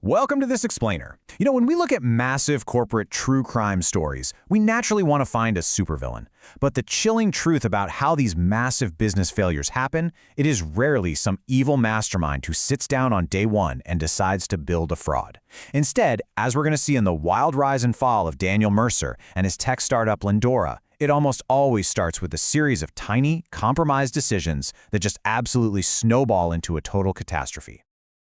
Welcome to This Explainer. When we look at massive corporate true crime stories, we naturally want to find a supervillain. But the chilling truth about how these massive business failures happen, it is rarely some evil mastermind who sits down on day one and decides to build a fraud. Instead, as we're going to see in the wild rise and fall of Daniel Mercer and his tech startup Lendora, it almost always starts with a series of tiny, compromised decisions that just absolutely snowball into a total catastrophe.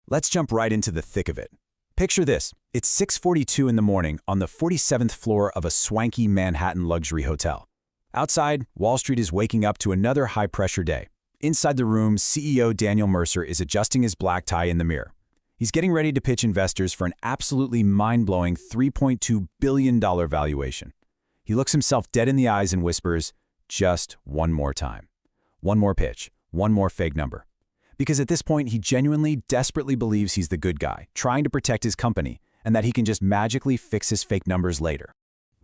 Let's jump right into the thick of it. Picture this. It's 6:42 in the morning on the 47th floor of a swanky Manhattan luxury hotel. Outside, Wall Street is waking up to another high-pressure day. Inside the room, CEO Daniel Mercer is adjusting his black tie in the mirror. He's getting ready to pitch investors for an absolutely mind-blowing $3.2 billion valuation. He looks himself dead in the eyes and whispers, "Just one more time. One more pitch. One more fake number." Because at this point, he genuinely, desperately believes he's the good guy, trying to protect his company, and that he can just magically fix his fake numbers later.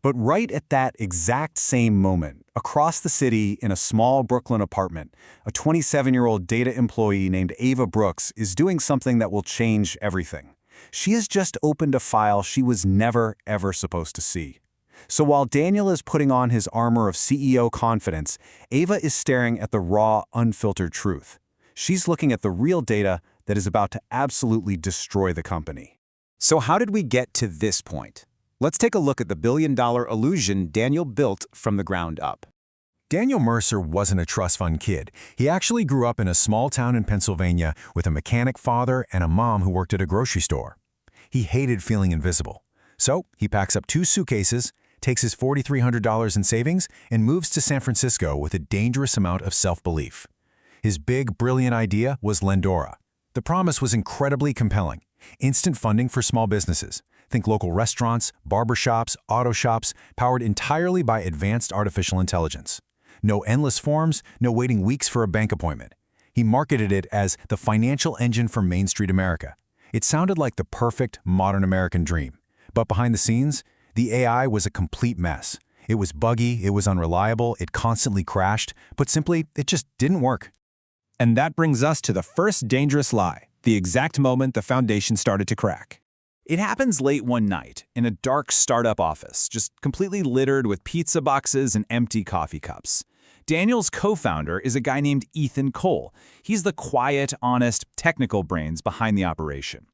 But right at that exact same moment, across the city in a small Brooklyn apartment, a 27-year-old data employee named Ava Brooks is doing something that will change everything. She has just opened a file she was never, ever supposed to see. So while Daniel is putting on his armor of CEO confidence, Ava is staring at the raw, unfiltered truth. She's looking at the real data that is about to absolutely destroy the company. So how did we get to this point? Let's take a look at the billion-dollar illusion Daniel built from the ground up. Daniel Mercer wasn't a trust fund kid. He actually grew up in a small town in Pennsylvania with a mechanic father and a mom who worked at a grocery store. He hated feeling invisible. So he packs up 2 suitcases, takes his $4,300 in savings, and moves to San Francisco with a dangerous amount of self-belief. His big, brilliant idea was Lendora. The promise was incredibly compelling. Instant funding for small businesses. Think local restaurants, barbershops, auto shops, powered entirely by advanced artificial intelligence. No endless forms, no waiting weeks for a bank appointment. He marketed it as the financial engine for Main Street America. It sounded like the perfect modern American dream. But behind the scenes, the AI was a complete mess. It was buggy, it was unreliable, it constantly crashed, but simply, it just didn't work. And that brings us to the first dangerous lie, the exact moment the foundation started to crack. It happens late one night in a dark startup office, just completely littered with pizza boxes and empty coffee cups. Daniel's co-founder is a guy named Ethan Cole. He's the quiet, honest, technical brains behind the operation.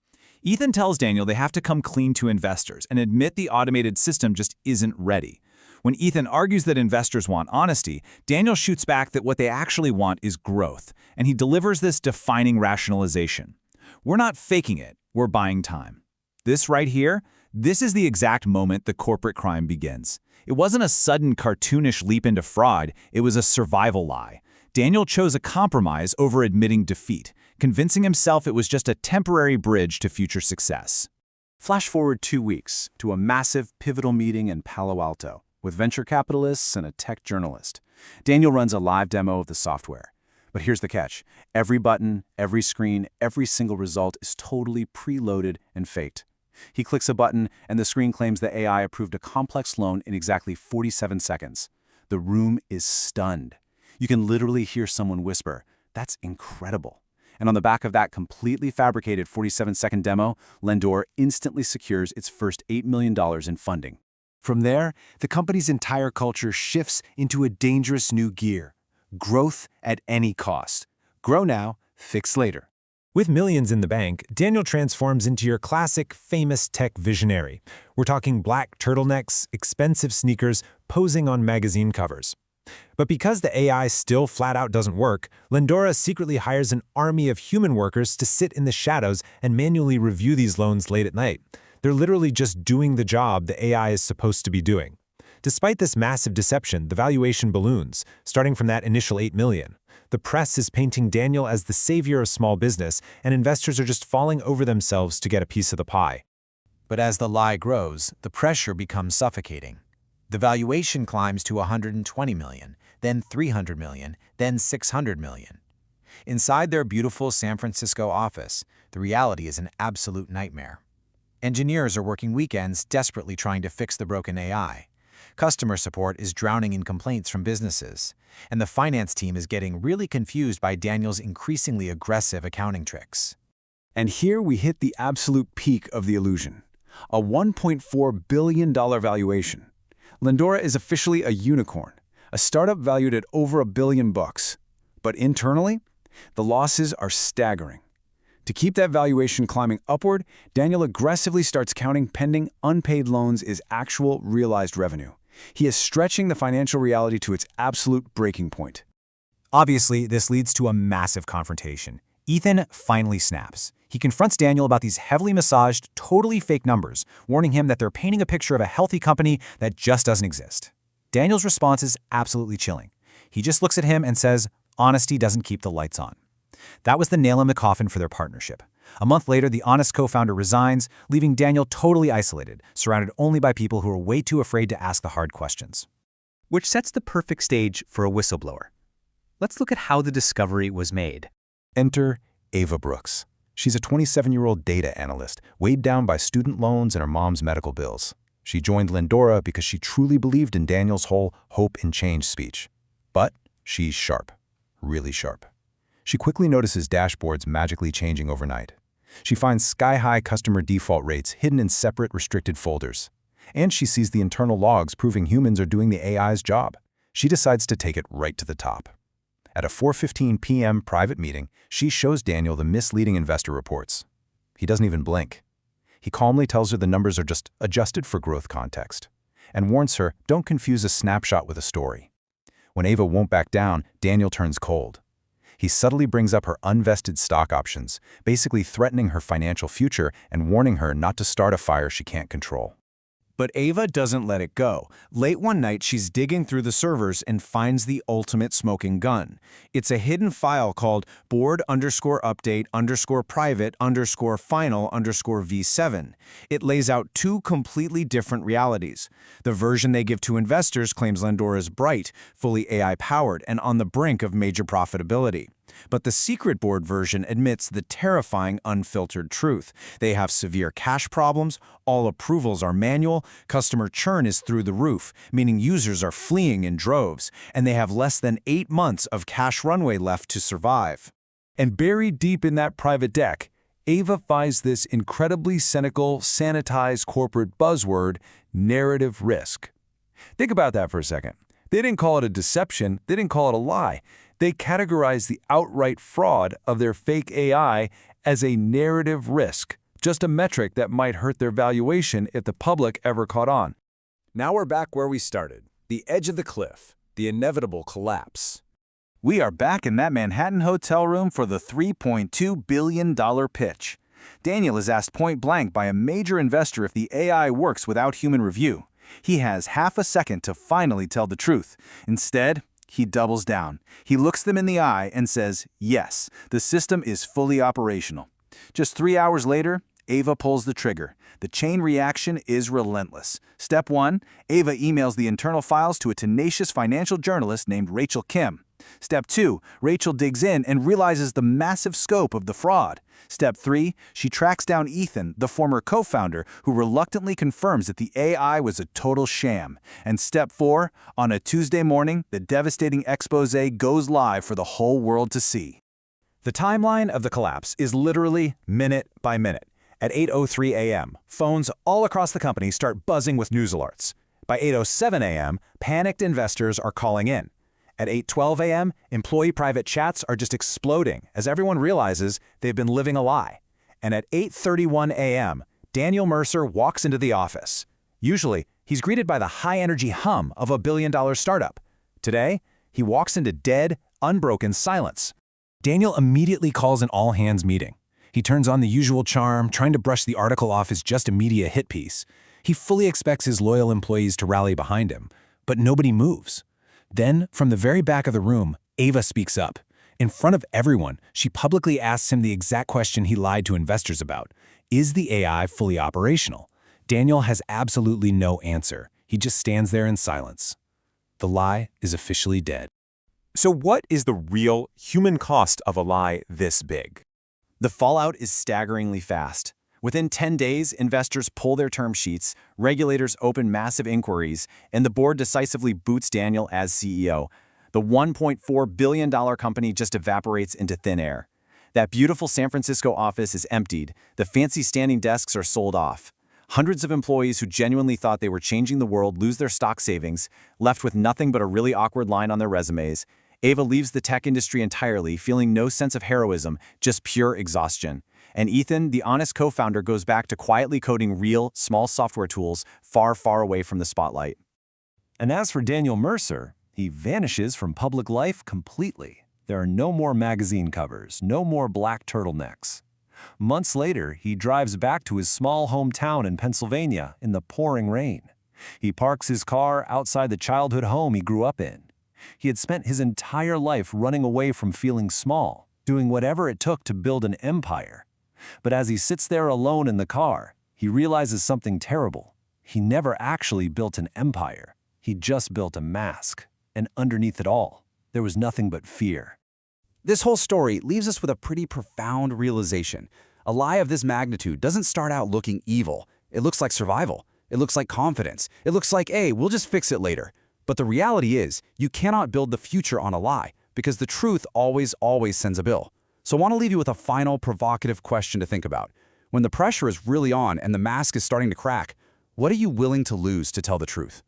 Ethan tells Daniel they have to come clean to investors and admit the automated system just isn't ready. When Ethan argues that investors want honesty, Daniel shoots back that what they actually want is growth, and he delivers this defining rationalization. We're not faking it, we're buying time. This right here, this is the exact moment the corporate crime begins. It wasn't a sudden cartoonish leap into fraud, it was a survival lie. Daniel chose a compromise over admitting defeat, convincing himself it was just a temporary bridge to future success. Flash forward 2 weeks to a massive pivotal meeting in Palo Alto with venture capitalists and a tech journalist. Daniel runs a live demo of the software. But here's the catch. Every button, every screen, every single result is totally preloaded and faked. He clicks a button, and the screen claims the AI approved a complex loan in exactly 47 seconds. The room is stunned. You can literally hear someone whisper, "That's incredible." And on the back of that completely fabricated 47-second demo, Lendora instantly secures its first $8 million in funding. From there, the company's entire culture shifts into a dangerous new gear. Growth at any cost. Grow now, fix later. With millions in the bank, Daniel transforms into your classic, famous tech visionary. We're talking black turtlenecks, expensive sneakers, posing on magazine covers. But because the AI still flat out doesn't work, Lendora secretly hires an army of human workers to sit in the shadows and manually review these loans late at night. They're literally just doing the job the AI is supposed to be doing. Despite this massive deception, the valuation balloons, starting from that initial $8 million. The press is painting Daniel as the savior of small business, and investors are just falling over themselves to get a piece of the pie. But as the lie grows, the pressure becomes suffocating. The valuation climbs to $120 million, then $300 million, then $600 million. Inside their beautiful San Francisco office, the reality is an absolute nightmare. Engineers are working weekends desperately trying to fix the broken AI. Customer support is drowning in complaints from businesses, and the finance team is getting really confused by Daniel's increasingly aggressive accounting tricks. And here we hit the absolute peak of the illusion. A $1.4 billion valuation. Lendora is officially a unicorn, a startup valued at over $1 billion. But internally, the losses are staggering. To keep that valuation climbing upward, Daniel aggressively starts counting pending unpaid loans as actual realized revenue. He is stretching the financial reality to its absolute breaking point. Obviously, this leads to a massive confrontation. Ethan finally snaps. He confronts Daniel about these heavily massaged, totally fake numbers, warning him that they're painting a picture of a healthy company that just doesn't exist. Daniel's response is absolutely chilling. He just looks at him and says, "Honesty doesn't keep the lights on." That was the nail in the coffin for their partnership. A month later, the honest co-founder resigns, leaving Daniel totally isolated, surrounded only by people who are way too afraid to ask the hard questions. Which sets the perfect stage for a whistleblower. Let's look at how the discovery was made. Enter Ava Brooks. She's a 27-year-old data analyst, weighed down by student loans and her mom's medical bills. She joined Lendora because she truly believed in Daniel's whole hope and change speech. But she's sharp, really sharp. She quickly notices dashboards magically changing overnight. She finds sky-high customer default rates hidden in separate, restricted folders. And she sees the internal logs proving humans are doing the AI's job. She decides to take it right to the top. At a 4:15 p.m. private meeting, she shows Daniel the misleading investor reports. He doesn't even blink. He calmly tells her the numbers are just adjusted for growth context, and warns her, don't confuse a snapshot with a story. When Ava won't back down, Daniel turns cold. He subtly brings up her unvested stock options, basically threatening her financial future and warning her not to start a fire she can't control. But Ava doesn't let it go. Late one night, she's digging through the servers and finds the ultimate smoking gun. It's a hidden file called board_update_private_final_v7. It lays out two completely different realities. The version they give to investors claims Lendora is bright, fully AI-powered, and on the brink of major profitability. But the secret board version admits the terrifying unfiltered truth. They have severe cash problems, all approvals are manual, customer churn is through the roof, meaning users are fleeing in droves, and they have less than 8 months of cash runway left to survive. And buried deep in that private deck, Ava finds this incredibly cynical, sanitized corporate buzzword, narrative risk. Think about that for a second. They didn't call it a deception, they didn't call it a lie. They categorize the outright fraud of their fake AI as a narrative risk, just a metric that might hurt their valuation if the public ever caught on. Now we're back where we started, the edge of the cliff, the inevitable collapse. We are back in that Manhattan hotel room for the $3.2 billion pitch. Daniel is asked point blank by a major investor if the AI works without human review. He has half a second to finally tell the truth. Instead, he doubles down. He looks them in the eye and says, yes, the system is fully operational. Just 3 hours later, Ava pulls the trigger. The chain reaction is relentless. Step 1, Ava emails the internal files to a tenacious financial journalist named Rachel Kim. Step 2, Rachel digs in and realizes the massive scope of the fraud. Step 3, she tracks down Ethan, the former co-founder, who reluctantly confirms that the AI was a total sham. And Step 4, on a Tuesday morning, the devastating expose goes live for the whole world to see. The timeline of the collapse is literally minute by minute. At 8:03 a.m., phones all across the company start buzzing with news alerts. By 8:07 a.m., panicked investors are calling in. At 8:12 a.m., employee private chats are just exploding as everyone realizes they've been living a lie. And at 8:31 a.m., Daniel Mercer walks into the office. Usually, he's greeted by the high-energy hum of a billion-dollar startup. Today, he walks into dead, unbroken silence. Daniel immediately calls an all-hands meeting. He turns on the usual charm, trying to brush the article off as just a media hit piece. He fully expects his loyal employees to rally behind him, but nobody moves. Then, from the very back of the room, Ava speaks up. In front of everyone, she publicly asks him the exact question he lied to investors about. Is the AI fully operational? Daniel has absolutely no answer. He just stands there in silence. The lie is officially dead. So what is the real human cost of a lie this big? The fallout is staggeringly fast. Within 10 days, investors pull their term sheets, regulators open massive inquiries, and the board decisively boots Daniel as CEO. The $1.4 billion company just evaporates into thin air. That beautiful San Francisco office is emptied, the fancy standing desks are sold off. Hundreds of employees who genuinely thought they were changing the world lose their stock savings, left with nothing but a really awkward line on their resumes. Ava leaves the tech industry entirely, feeling no sense of heroism, just pure exhaustion. And Ethan, the honest co-founder, goes back to quietly coding real, small software tools far, far away from the spotlight. And as for Daniel Mercer, he vanishes from public life completely. There are no more magazine covers, no more black turtlenecks. Months later, he drives back to his small hometown in Pennsylvania in the pouring rain. He parks his car outside the childhood home he grew up in. He had spent his entire life running away from feeling small, doing whatever it took to build an empire. But as he sits there alone in the car, he realizes something terrible. He never actually built an empire. He just built a mask. And underneath it all, there was nothing but fear. This whole story leaves us with a pretty profound realization. A lie of this magnitude doesn't start out looking evil. It looks like survival. It looks like confidence. It looks like, hey, we'll just fix it later. But the reality is, you cannot build the future on a lie, because the truth always sends a bill. So I want to leave you with a final provocative question to think about. When the pressure is really on and the mask is starting to crack, what are you willing to lose to tell the truth?